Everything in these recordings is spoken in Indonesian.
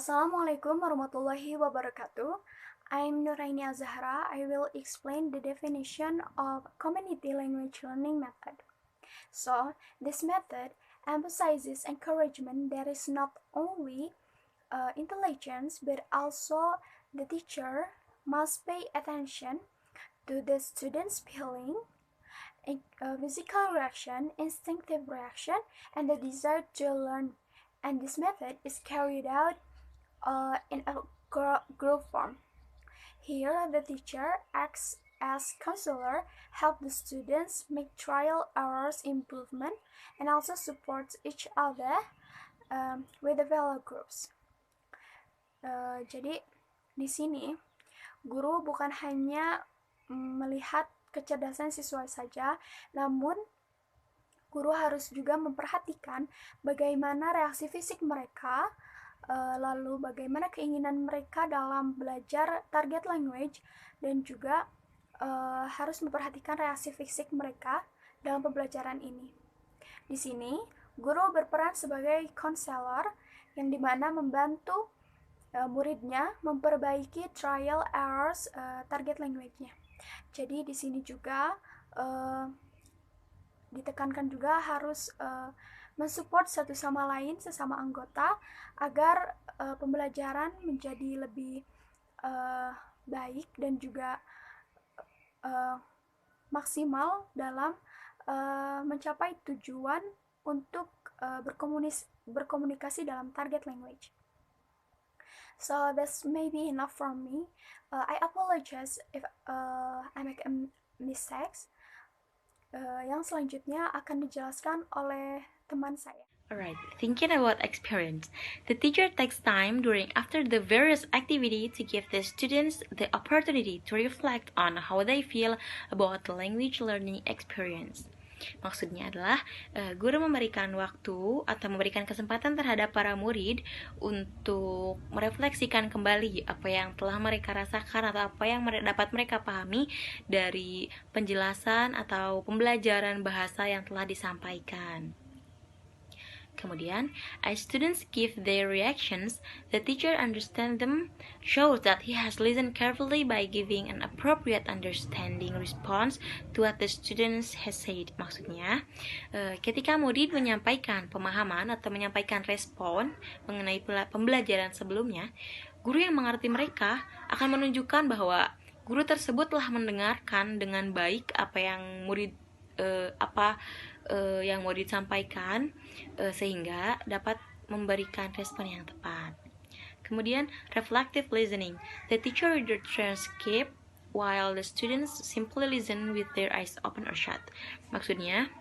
Assalamualaikum warahmatullahi wabarakatuh. I'm Nuraini Azahra. I will explain the definition of community language learning method. So, this method emphasizes encouragement that is not only intelligence but also the teacher must pay attention to the student's feeling, physical reaction, instinctive reaction, and the desire to learn. And this method is carried out in a group form. Here, the teacher acts as counselor, help the students make trial errors improvement, and also supports each other with the fellow groups. Jadi di sini guru bukan hanya melihat kecerdasan siswa saja, namun guru harus juga memperhatikan bagaimana reaksi fisik mereka, lalu bagaimana keinginan mereka dalam belajar target language, dan juga harus memperhatikan reaksi fisik mereka dalam pembelajaran ini. Di sini, guru berperan sebagai konselor yang dimana membantu muridnya memperbaiki trial errors target language-nya. Jadi di sini juga ditekankan juga harus mensupport satu sama lain sesama anggota agar pembelajaran menjadi lebih baik dan juga maksimal dalam mencapai tujuan untuk berkomunikasi dalam target language. So that's maybe enough from me. I apologize if I make a mistakes. Yang selanjutnya akan dijelaskan oleh teman saya. Alright, thinking about experience. The teacher takes time during after the various activity to give the students the opportunity to reflect on how they feel about the language learning experience. Maksudnya adalah guru memberikan waktu atau memberikan kesempatan terhadap para murid untuk merefleksikan kembali apa yang telah mereka rasakan atau apa yang dapat mereka pahami dari penjelasan atau pembelajaran bahasa yang telah disampaikan. Kemudian, as students give their reactions, the teacher understands them, shows that he has listened carefully by giving an appropriate understanding response to what the students has said. Maksudnya, ketika murid menyampaikan pemahaman atau menyampaikan respon mengenai pembelajaran sebelumnya, guru yang mengerti mereka akan menunjukkan bahwa guru tersebut telah mendengarkan dengan baik apa yang murid yang mau disampaikan sehingga dapat memberikan respon yang tepat. Kemudian reflective listening. The teacher read the transcript while the students simply listen with their eyes open or shut. Maksudnya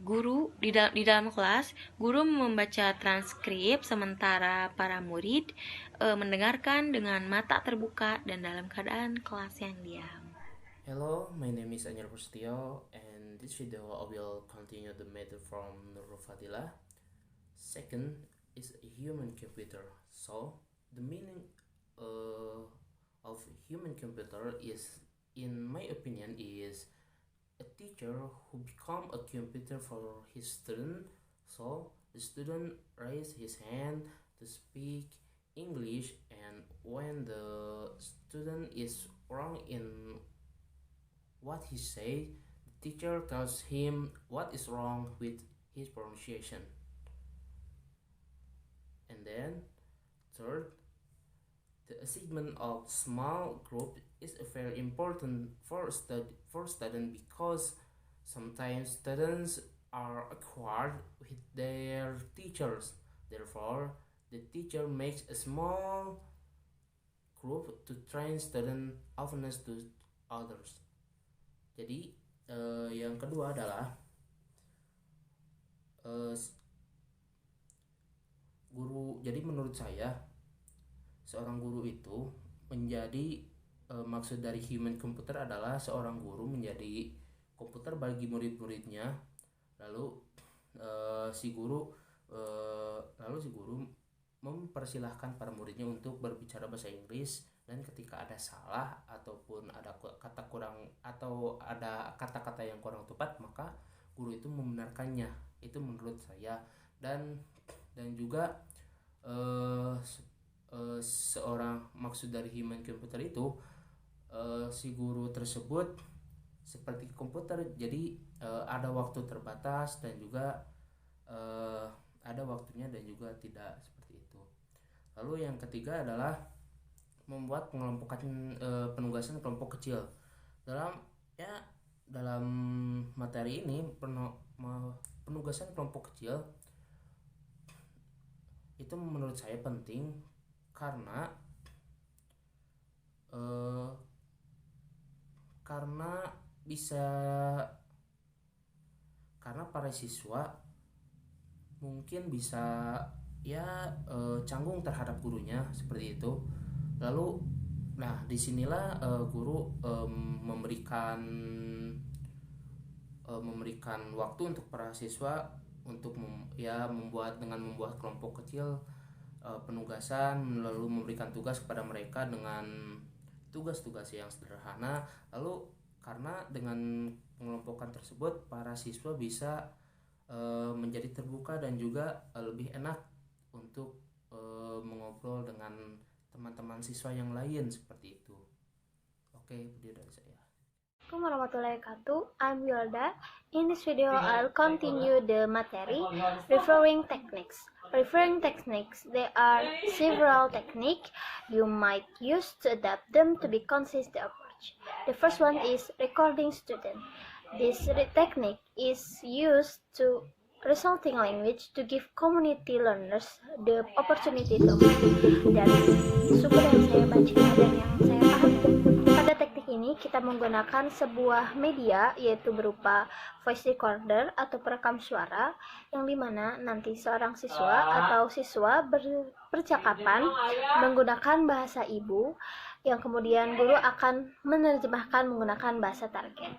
guru di dalam kelas, guru membaca transkrip sementara para murid mendengarkan dengan mata terbuka dan dalam keadaan kelas yang diam. Hello, my name is Anjar Prasetyo, and this video I will continue the method from Nurul Fadilah. Second is a human computer. So the meaning of human computer is, in my opinion, is a teacher who become a computer for his student. So the student raise his hand to speak English, and when the student is wrong in what he said, the teacher tells him what is wrong with his pronunciation. And then, third, the achievement of small group is very important for student because sometimes students are awkward with their teachers. Therefore, the teacher makes a small group to train student openness to others. Jadi yang kedua adalah guru. Jadi menurut saya seorang guru itu menjadi maksud dari human computer adalah seorang guru menjadi komputer bagi murid-muridnya. Lalu si guru mempersilahkan para muridnya untuk berbicara bahasa Inggris, dan ketika ada salah ataupun ada kata kurang atau ada kata-kata yang kurang tepat, maka guru itu membenarkannya. Itu menurut saya. Dan juga seorang maksud dari human computer itu, si guru tersebut seperti komputer, jadi ada waktu terbatas dan juga ada waktunya dan juga tidak seperti itu. Lalu yang ketiga adalah membuat pengelompokan penugasan kelompok kecil. Dalam materi ini penugasan kelompok kecil itu menurut saya penting karena bisa karena para siswa mungkin bisa canggung terhadap gurunya seperti itu. Lalu disinilah guru memberikan waktu untuk para siswa untuk membuat kelompok kecil penugasan, lalu memberikan tugas kepada mereka dengan tugas-tugas yang sederhana. Lalu karena dengan pengelompokan tersebut para siswa bisa menjadi terbuka dan juga lebih enak untuk mengobrol dengan teman-teman siswa yang lain seperti itu. Oke, itu dari saya. Assalamualaikum warahmatullahi wabarakatuh. I'm Wilda. In this video, I'll continue the material referring techniques. Referring techniques, there are several techniques you might use to adapt them to be consistent approach. The first one is recording student. This technique is used to resulting language to give community learners the opportunity to dari sumber yang saya baca dan yang saya pahami. Pada teknik ini kita menggunakan sebuah media yaitu berupa voice recorder atau perekam suara yang dimana nanti seorang siswa atau siswa berpercakapan menggunakan bahasa ibu yang kemudian guru akan menerjemahkan menggunakan bahasa target.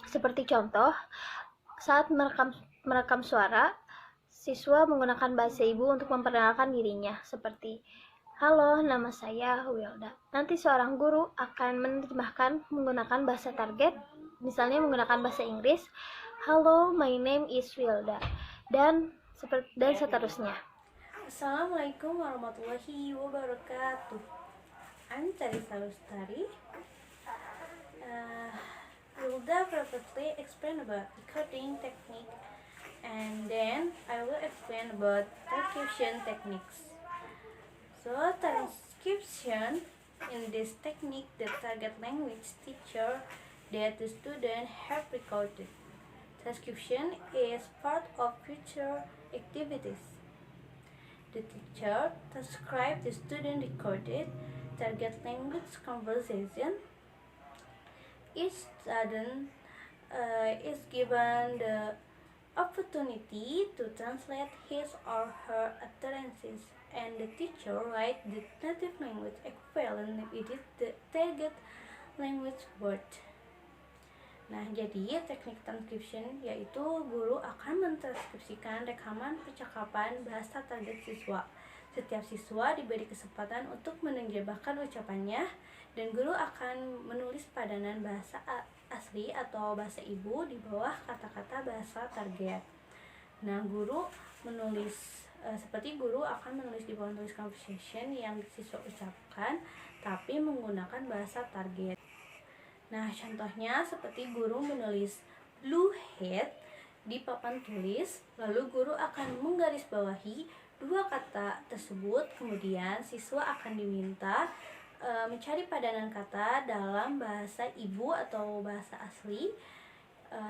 Seperti contoh, saat merekam suara, siswa menggunakan bahasa ibu untuk memperkenalkan dirinya seperti halo, nama saya Wilda. Nanti seorang guru akan menerjemahkan menggunakan bahasa target, misalnya menggunakan bahasa Inggris, halo, my name is Wilda, dan seterusnya. Assalamualaikum warahmatullahi wabarakatuh. I'm Tarisa Lustari. Wilda previously explained about recording technique, and then I will explain about transcription techniques. So transcription, in this technique, the target language teacher that the student have recorded. Transcription is part of future activities. The teacher transcribes the student recorded target language conversation. Each student is given the opportunity to translate his or her utterances, and the teacher writes the native language equivalent with the target language word. Nah, jadi teknik transcription yaitu guru akan mentranskripsikan rekaman percakapan bahasa target siswa. Setiap siswa diberi kesempatan untuk menerjemahkan ucapannya, dan guru akan menulis padanan bahasa asli atau bahasa ibu di bawah kata-kata bahasa target. Nah, guru menulis seperti guru akan menulis di bawah tulis conversation yang siswa ucapkan tapi menggunakan bahasa target. Nah, contohnya seperti guru menulis blue hat di papan tulis, lalu guru akan menggarisbawahi dua kata tersebut, kemudian siswa akan diminta mencari padanan kata dalam bahasa ibu atau bahasa asli,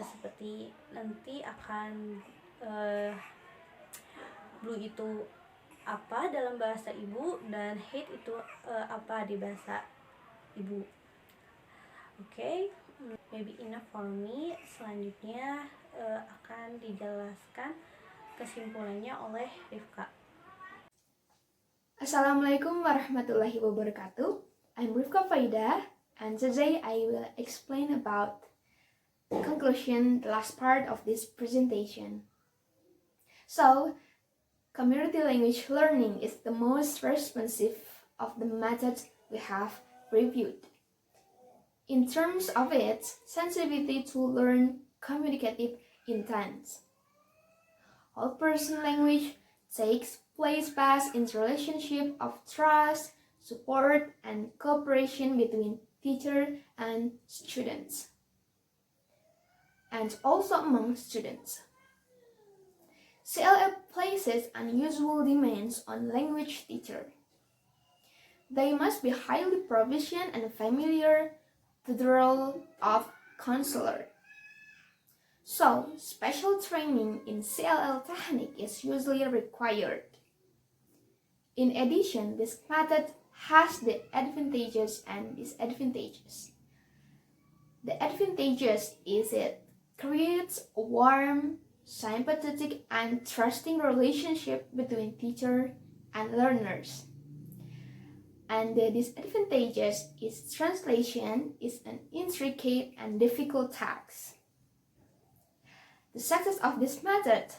seperti nanti akan blue itu apa dalam bahasa ibu dan hat itu apa di bahasa ibu. Oke, maybe enough for me. Selanjutnya akan dijelaskan kesimpulannya oleh Rifka. Assalamualaikum warahmatullahi wabarakatuh. I'm Rifka Faida, and today I will explain about conclusion, the last part of this presentation. So, community language learning is the most responsive of the methods we have reviewed. In terms of its sensitivity to learn communicative intent, whole person language takes plays best in the relationship of trust, support, and cooperation between teacher and students, and also among students. CLL places unusual demands on language teacher. They must be highly proficient and familiar to the role of counselor. So, special training in CLL technique is usually required. In addition, this method has the advantages and disadvantages. The advantages is it creates a warm, sympathetic, and trusting relationship between teacher and learners. And the disadvantages is translation is an intricate and difficult task. The success of this method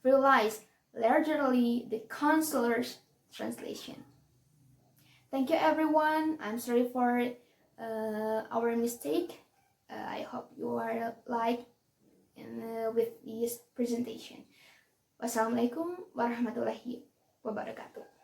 relies largely the counselor's translation. Thank you everyone. I'm sorry for our mistake. I hope you are like with this presentation. Wassalamualaikum warahmatullahi wabarakatuh.